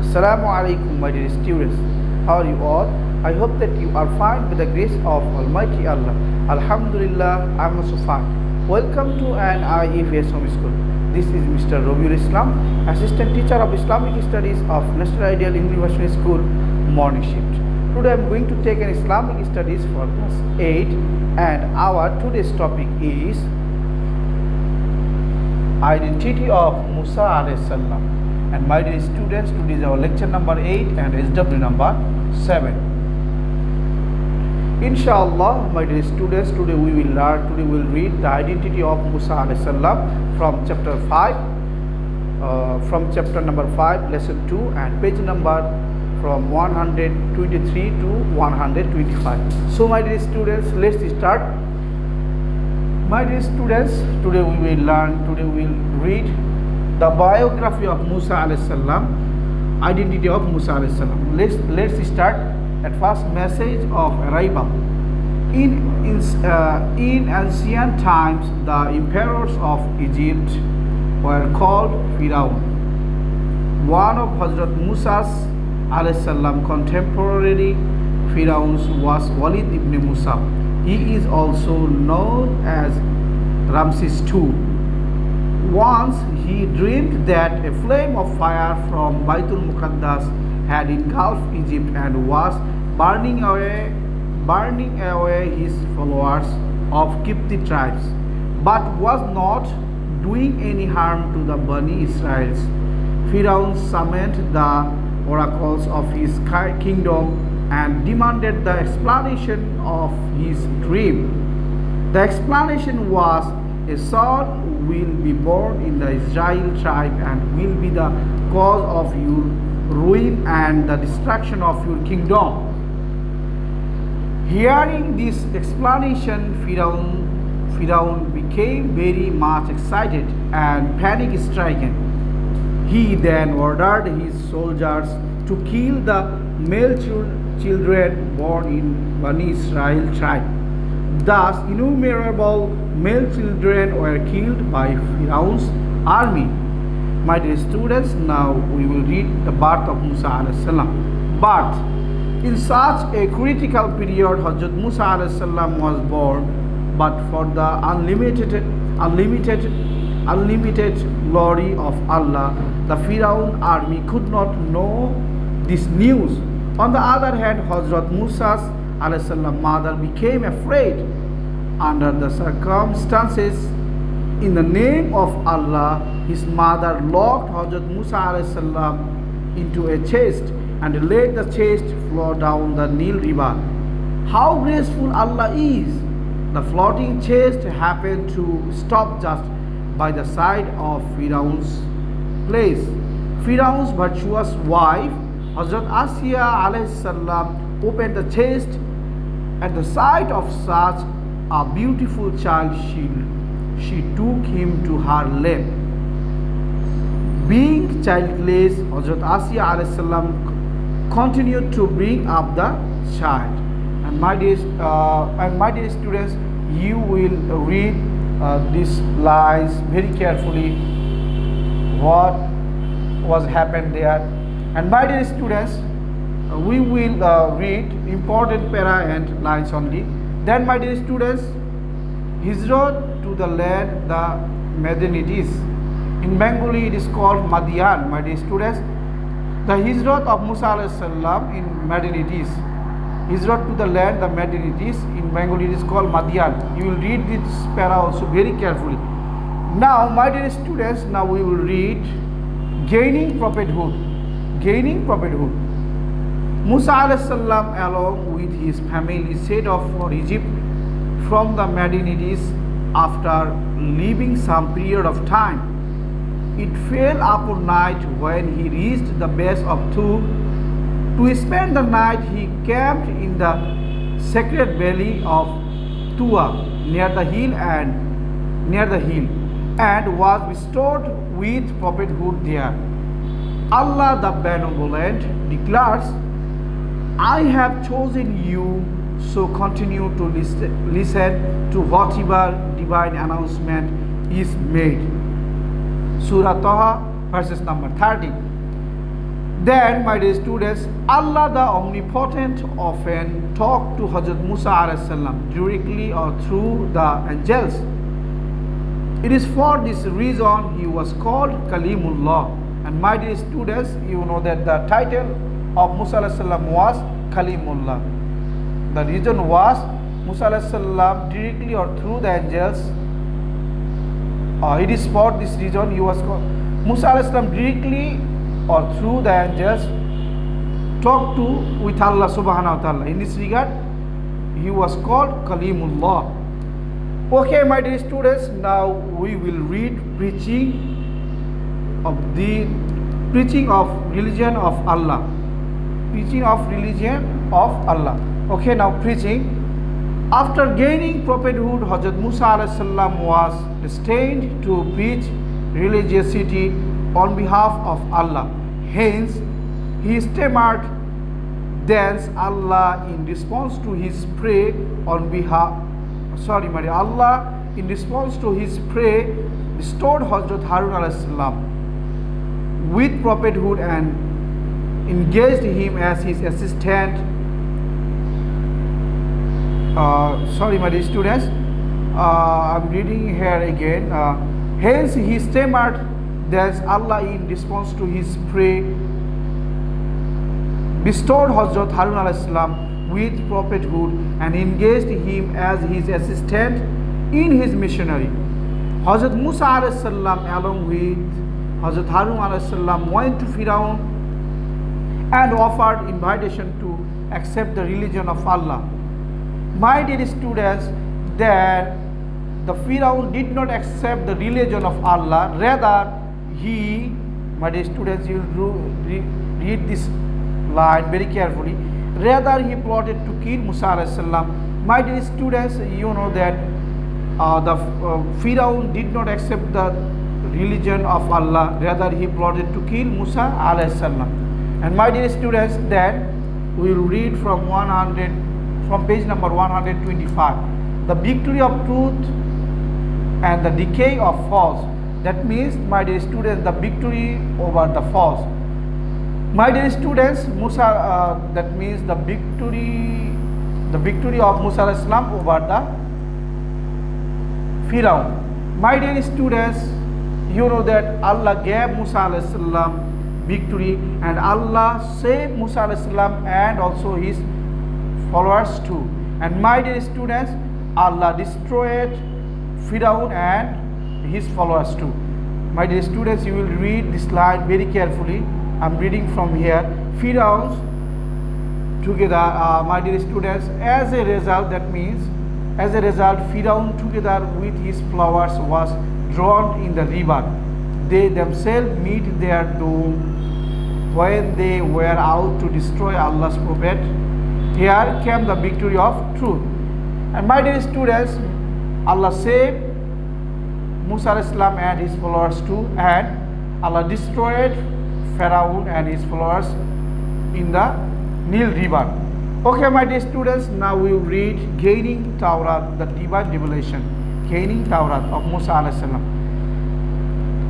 Assalamu alaikum, my dear students. How are you all? I hope that you are fine with the grace of Almighty Allah. Alhamdulillah, I am also fine. Welcome to an IEFS home school. This is Mr. Robiul Islam, Assistant Teacher of Islamic Studies of National Ideal University School, Morning Shift. Today I am going to take an Islamic Studies for class 8, and our today's topic is Identity of Musa alayhi salam. And my dear students, today is our lecture number 8 and SW number 7. Inshallah, my dear students, today we will read the identity of Musa alayhi salam from chapter 5, from chapter number 5, lesson 2, and page number from 123 to 125. So my dear students, let's start. My dear students, today we will read the biography of Musa alayhi salam, identity of Musa alayhi salam. Let's start at first. Message of arrival. In ancient times, the emperors of Egypt were called Pharaoh. One of Hazrat Musa's alayhi salam contemporary pharaohs was Walid ibn Musa. He is also known as Ramses II. Once he dreamed that a flame of fire from Baitul Muqaddas had engulfed Egypt and was burning away his followers of Qibti tribes, but was not doing any harm to the Bani Israels. Pharaoh summoned the oracles of his kingdom and demanded the explanation of his dream. The explanation was, a son will be born in the Israel tribe and will be the cause of your ruin and the destruction of your kingdom. Hearing this explanation, Pharaoh became very much excited and panic-stricken. He then ordered his soldiers to kill the male children born in Bani Israel tribe. Thus, innumerable male children were killed by Pharaoh's army. My dear students, now we will read the birth of Musa alayhi salam. But in such a critical period, Hazrat Musa alayhi salam was born, but for the unlimited glory of Allah, the Pharaoh army could not know this news. On the other hand, Hazrat Musa's alayhi salam mother became afraid. Under the circumstances, in the name of Allah, his mother locked Hazrat Musa alayhi salam into a chest and let the chest flow down the Nile river. How graceful Allah is! The floating chest happened to stop just by the side of Pharaoh's place. Pharaoh's virtuous wife, Hazrat Asiya alayhi salam, opened the chest. At the sight of such a beautiful child, she took him to her lap. Being childless, Hazrat Asiya alayhi salam continued to bring up the child. And my dear students, you will read these lines very carefully. What was happened there? And my dear students, we will read important para and lines only. Then, my dear students, Hijrat to the land, the Medinites. In Bengali, it is called Madian. My dear students, the Hijrat of Musa alayhi salam in Medinites. Hijrat to the land, the Medinites. In Bengali, it is called Madian. You will read this para also very carefully. Now, my dear students, now we will read gaining prophethood. Gaining prophethood. Musa alayhi salam along with his family set off for Egypt from the Medinites after living some period of time. It fell upon night when he reached the base of Tur. To spend the night, he camped in the sacred valley of Tua near the hill and was bestowed with prophethood there. Allah the Benevolent declares, I have chosen you, so continue to listen to whatever divine announcement is made. Surah Taha, verses number 30. Then, my dear students, Allah the Omnipotent often talked to Hazrat Musa alayhi salam directly or through the angels. It is for this reason he was called Kalimullah. And my dear students, you know that the title of Musa alayhi salam was Kalimullah. The reason was Musa alayhi salam directly or through the angels. It is for this reason he was called Musa alayhi salam directly or through the angels talk to with Allah subhanahu wa ta'ala. In this regard, he was called Kalimullah. Okay, my dear students, now we will read preaching of religion of Allah. Preaching of religion of Allah. Okay, now preaching. After gaining prophethood, Hazrat Musa alayhi salam was destined to preach religiosity on behalf of Allah. Hence, he stammered. Thence Allah, in response to his prayer Allah, in response to his prayer, restored Hazrat Harun alayhi salam with prophethood and engaged him as his assistant. My dear students, I'm reading here again. Hence, he stammered. Thus Allah, in response to his prayer, bestowed Hazrat Harun alayhi salam with prophethood and engaged him as his assistant in his missionary. Hazrat Musa alayhi salam along with Hazrat Harun alayhi salam went to Firaun and offered invitation to accept the religion of Allah. My dear students, that the Firaun did not accept the religion of Allah. Rather, my dear students, you will read this line very carefully. Rather, he plotted to kill Musa alayhi salam. My dear students, you know that the Firaun did not accept the religion of Allah. Rather, he plotted to kill Musa alayhi salam. And my dear students, then we will read from page number 125. The victory of truth and the decay of false. That means, my dear students, the victory over the false. My dear students, that means the victory of Musa alayhi salam over the Firaun. My dear students, you know that Allah gave Musa alayhi salam victory, and Allah saved Musa alayhi salam and also his followers too. And my dear students, Allah destroyed Firaun and his followers too. My dear students, you will read this line very carefully. I'm reading from here. Firaun together, my dear students, as a result, Firaun together with his followers was drowned in the river. They themselves meet their doom when they were out to destroy Allah's prophet. Here came the victory of truth. And my dear students, Allah saved Musa alayhi salam and his followers too, and Allah destroyed Pharaoh and his followers in the Nile river. Okay, my dear students, now we will read Gaining Tawrat, the divine revelation. Gaining Tawrat of Musa alayhi salam.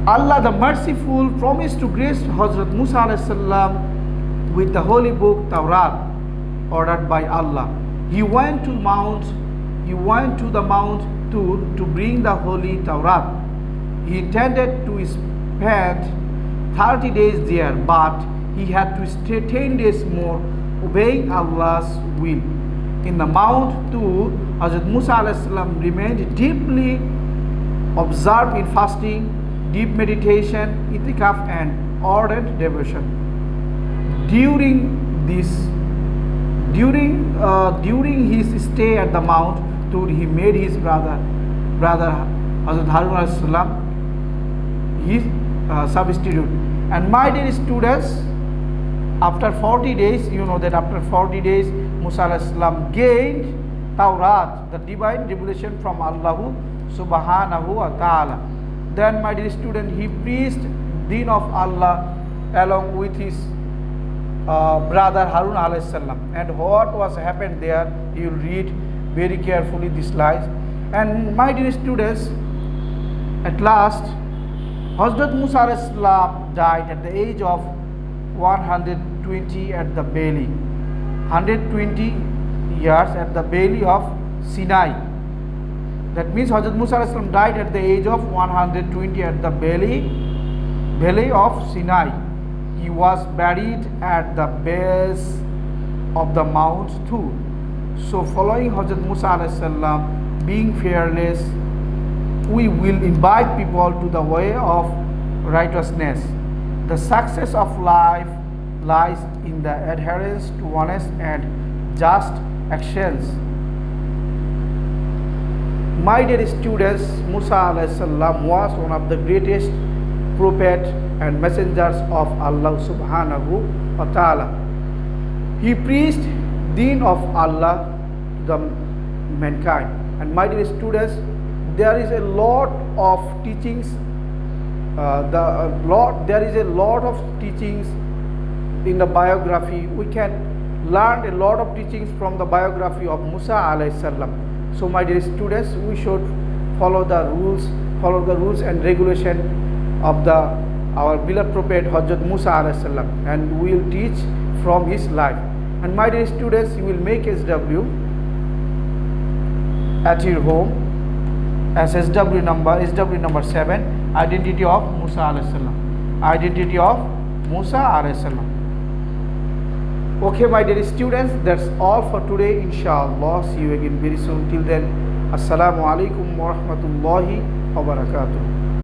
Allah the merciful promised to grace Hazrat Musa alayhi salam with the holy book Tawrat, ordered by Allah. He went to the mount to bring the holy Tawrat. He intended to spend 30 days there, but he had to stay 10 days more, obeying Allah's will. In the mount too, Hazrat Musa alayhi salam remained deeply absorbed in fasting, deep meditation, itikaf, and ardent devotion. During his stay at the mount, he made his brother Hazrat Harun alayhi salam his substitute. And my dear students, after 40 days, you know that after 40 days, Musa alayhi salam gained Tawrat, the divine revelation from Allah subhanahu wa ta'ala. Then, my dear student, he preached deen of Allah along with his brother Harun alayhi salam. And what was happened there, you will read very carefully these lines. And my dear students, at last Hazrat Musa alayhi salam died at the age of 120 at the belly. 120 years at the belly of Sinai. That means Hazrat Musa alayhi salam died at the age of 120 at the belly of Sinai. He was buried at the base of the Mount Tur. So following Hazrat Musa alayhi salam, being fearless, we will invite people to the way of righteousness. The success of life lies in the adherence to honest and just actions. My dear students, Musa alayhi salam was one of the greatest prophets and messengers of Allah subhanahu wa ta'ala. He preached deen of Allah to the mankind. And my dear students, there is a lot of teachings. There is a lot of teachings in the biography. We can learn a lot of teachings from the biography of Musa alayhi salam. So my dear students, we should follow the rules and regulation of our beloved prophet Hazrat Musa alayhi salam, and we will teach from his life. And my dear students, you will make SW at your home as SW number 7, identity of Musa alayhi salam. Identity of Musa alayhi salam. Okay, my dear students, that's all for today. Inshallah, see you again very soon. Till then, Assalamu alaikum wa rahmatullahi wa barakatuh.